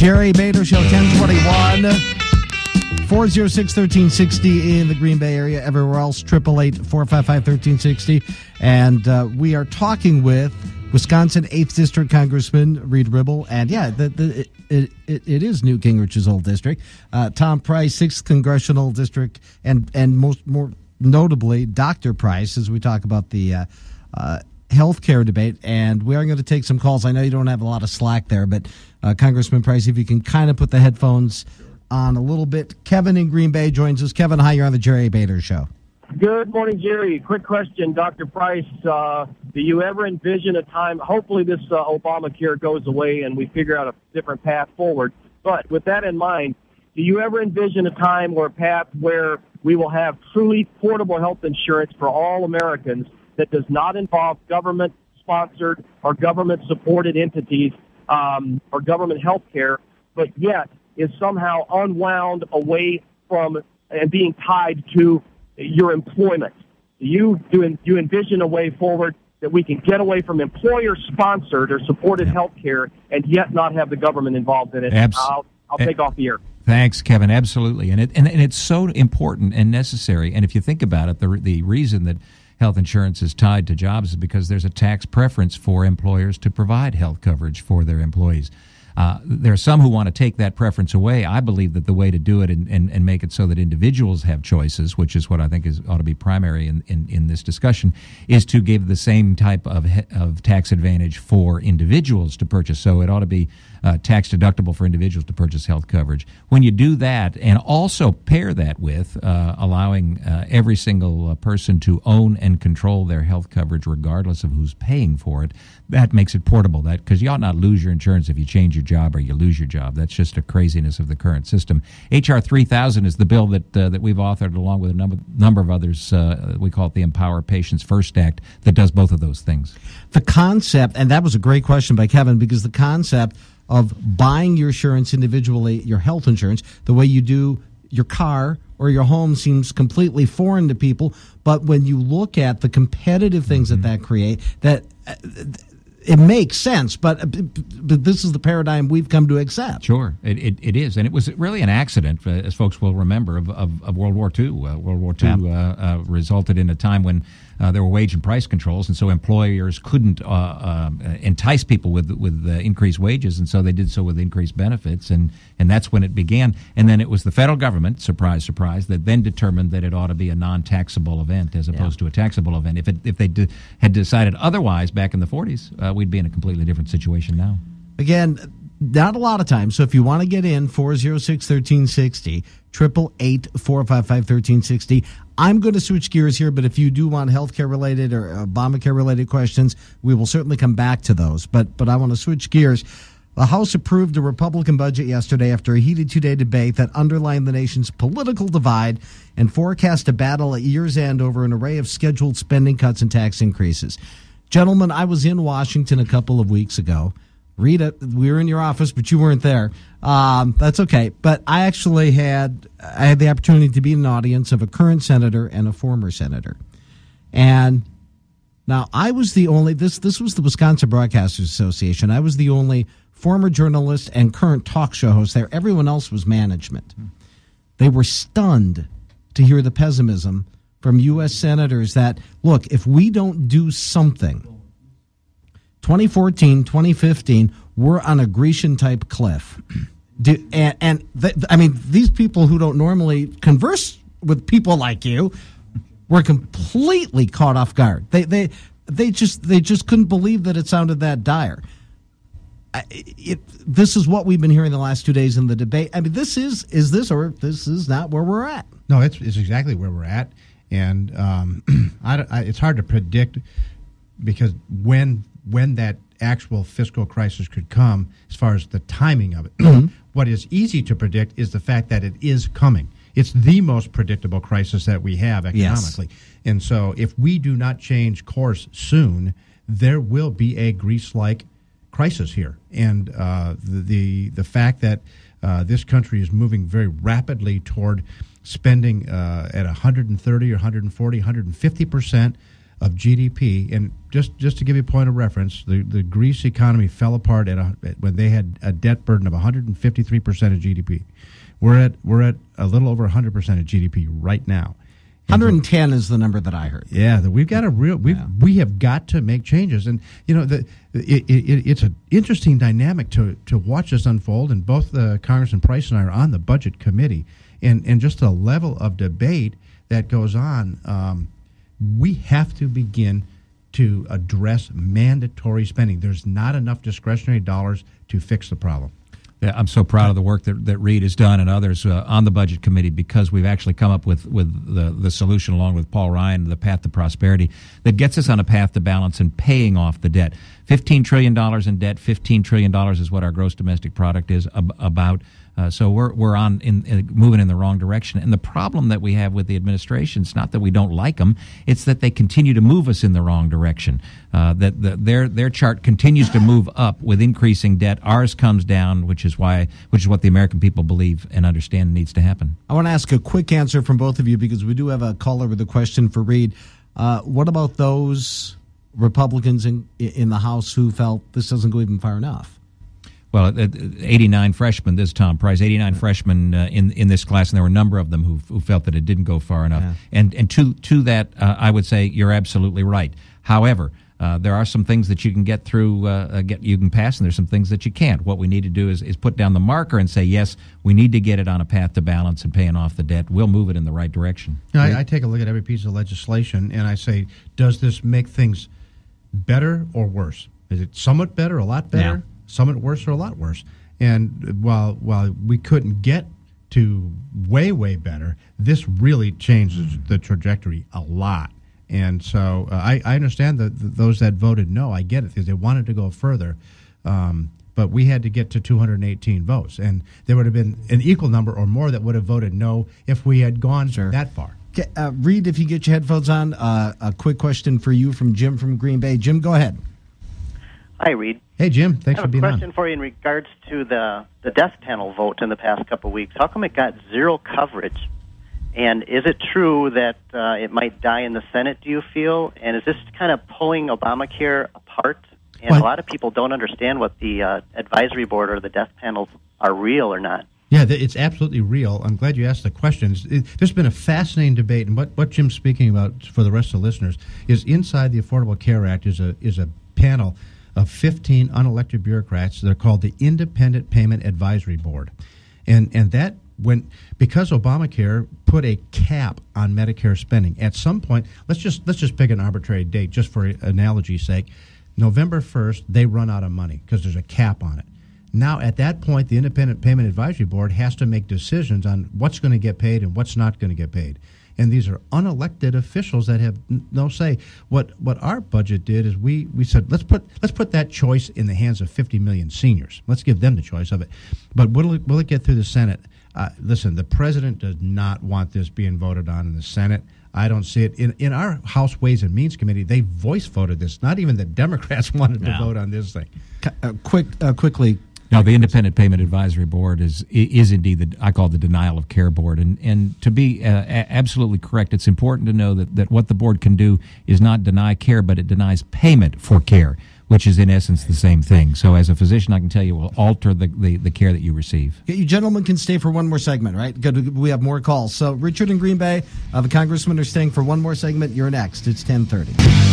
Jerry Bader Show, 1021. 406-1360 in the Green Bay area. Everywhere else, 888-455-1360. And we are talking with Wisconsin 8th District Congressman Reid Ribble. And yeah, it is Newt Gingrich's old district. Tom Price, 6th Congressional District, and more notably, Dr. Price, as we talk about the health care debate. And we are going to take some calls. I know you don't have a lot of slack there, but Congressman Price, if you can kind of put the headphones on a little bit. Kevin in Green Bay joins us. Kevin, hi, you're on the Jerry Bader Show. Good morning, Jerry. Quick question, Dr. Price. Do you ever envision a time, hopefully this Obamacare goes away and we figure out a different path forward, but with that in mind, do you ever envision a time or a path where we will have truly portable health insurance for all Americans that does not involve government-sponsored or government-supported entities or government health care, but yet is somehow unwound away from and being tied to your employment? Do you envision a way forward that we can get away from employer-sponsored or supported health care and yet not have the government involved in it? I'll take off the air. Thanks, Kevin. Absolutely. And it's so important and necessary. And if you think about it, the reason that health insurance is tied to jobs is because there's a tax preference for employers to provide health coverage for their employees. There are some who want to take that preference away. I believe that the way to do it and make it so that individuals have choices, which is what I think ought to be primary in this discussion, is to give the same type of tax advantage for individuals to purchase. So it ought to be tax deductible for individuals to purchase health coverage. When you do that and also pair that with allowing every single person to own and control their health coverage regardless of who's paying for it, that makes it portable. Because you ought not lose your insurance if you change your job or you lose your job. That's just a craziness of the current system. H.R. 3000 is the bill that we've authored along with a number of others. We call it the Empower Patients First Act that does both of those things. The concept, and that was a great question by Kevin, because the concept of buying your insurance individually, your health insurance, the way you do your car or your home seems completely foreign to people. But when you look at the competitive things that create, that it makes sense, but this is the paradigm we've come to accept. Sure, it is, and it was really an accident, as folks will remember, of World War II. World War II resulted in a time when there were wage and price controls, and so employers couldn't entice people with increased wages, and so they did so with increased benefits, and that's when it began. And then it was the federal government, surprise, surprise, that then determined that it ought to be a non-taxable event as opposed to a taxable event. If they had decided otherwise back in the 40s, we'd be in a completely different situation now. Again, not a lot of time. So if you want to get in, 406-1360, 888-455-1360. I'm going to switch gears here, but if you do want healthcare-related or Obamacare-related questions, we will certainly come back to those. But I want to switch gears. The House approved a Republican budget yesterday after a heated two-day debate that underlined the nation's political divide and forecast a battle at year's end over an array of scheduled spending cuts and tax increases. Gentlemen, I was in Washington a couple of weeks ago. Rita, we were in your office, but you weren't there. That's okay. But I actually had the opportunity to be in an audience of a current senator and a former senator. And now I was the only, this was the Wisconsin Broadcasters Association. I was the only former journalist and current talk show host there. Everyone else was management. They were stunned to hear the pessimism from U.S. senators that, look, if we don't do something, 2014, 2015, we're on a Grecian-type cliff. These people who don't normally converse with people like you were completely caught off guard. They just couldn't believe that it sounded that dire. This is what we've been hearing the last 2 days in the debate. I mean, this is not where we're at. No, it's exactly where we're at, and it's hard to predict because when that actual fiscal crisis could come, as far as the timing of it. Mm-hmm. What is easy to predict is the fact that it is coming. It's the most predictable crisis that we have economically. Yes. And so if we do not change course soon, there will be a Greece-like crisis here. And the fact that this country is moving very rapidly toward spending at 130 or 140, 150% of GDP, and just to give you a point of reference, the Greece economy fell apart when they had a debt burden of 153% of GDP. We're at a little over 100% of GDP right now. 110 is the number that I heard. Yeah, we've got we have got to make changes, and it's an interesting dynamic to watch this unfold. And both Congressman Price and I are on the Budget Committee, and just the level of debate that goes on. We have to begin to address mandatory spending. There's not enough discretionary dollars to fix the problem. Yeah, I'm so proud of the work that Reid has done and others on the Budget Committee, because we've actually come up with the solution, along with Paul Ryan, the path to prosperity that gets us on a path to balance and paying off the debt. $15 trillion in debt, $15 trillion is what our gross domestic product is about. So we're on moving in the wrong direction. And the problem that we have with the administration is not that we don't like them; it's that they continue to move us in the wrong direction. Their chart continues to move up with increasing debt. Ours comes down, which is what the American people believe and understand needs to happen. I want to ask a quick answer from both of you, because we do have a caller with a question for Reid. What about those Republicans in the House who felt this doesn't go even far enough? Well, 89 freshmen, this is Tom Price, 89 freshmen in this class, and there were a number of them who felt that it didn't go far enough. Yeah. And to that, I would say you're absolutely right. However, there are some things that you can get through, you can pass, and there's some things that you can't. What we need to do is put down the marker and say, yes, we need to get it on a path to balance and paying off the debt. We'll move it in the right direction. I take a look at every piece of legislation, and I say, does this make things better or worse? Is it somewhat better, a lot better? Yeah. Somewhat worse or a lot worse. And while we couldn't get to way better, this really changes the trajectory a lot. And so I understand those that voted no. I get it, because they wanted to go further. But we had to get to 218 votes. And there would have been an equal number or more that would have voted no if we had gone that far. Okay, Reid, if you get your headphones on, a quick question for you from Jim from Green Bay. Jim, go ahead. Hi, Reid. Hey, Jim. Thanks for being on. I have a question for you in regards to the death panel vote in the past couple of weeks. How come it got zero coverage? And is it true that it might die in the Senate, do you feel? And is this kind of pulling Obamacare apart? And a lot of people don't understand what the advisory board or the death panels are real or not. Yeah, it's absolutely real. I'm glad you asked the questions. There's been a fascinating debate, and what Jim's speaking about for the rest of the listeners is inside the Affordable Care Act is a panel of 15 unelected bureaucrats. They're called the Independent Payment Advisory Board. And that because Obamacare put a cap on Medicare spending, at some point, let's just pick an arbitrary date just for analogy's sake. November 1st, they run out of money because there's a cap on it. Now, at that point, the Independent Payment Advisory Board has to make decisions on what's going to get paid and what's not going to get paid. And these are unelected officials that have no say. What our budget did is we said, let's put that choice in the hands of 50 million seniors. Let's give them the choice of it. But will it get through the Senate? Listen, the president does not want this being voted on in the Senate. I don't see it. In our House Ways and Means Committee, they voice voted this. Not even the Democrats wanted to vote on this thing. Quickly. No, the Independent Payment Advisory Board is indeed I call it the Denial of Care Board. And to be absolutely correct, it's important to know that what the board can do is not deny care, but it denies payment for care, which is in essence the same thing. So as a physician, I can tell you, will alter the care that you receive. You gentlemen can stay for one more segment, right? Good. We have more calls. So Richard in Green Bay, the congressmen are staying for one more segment. You're next. It's 10:30.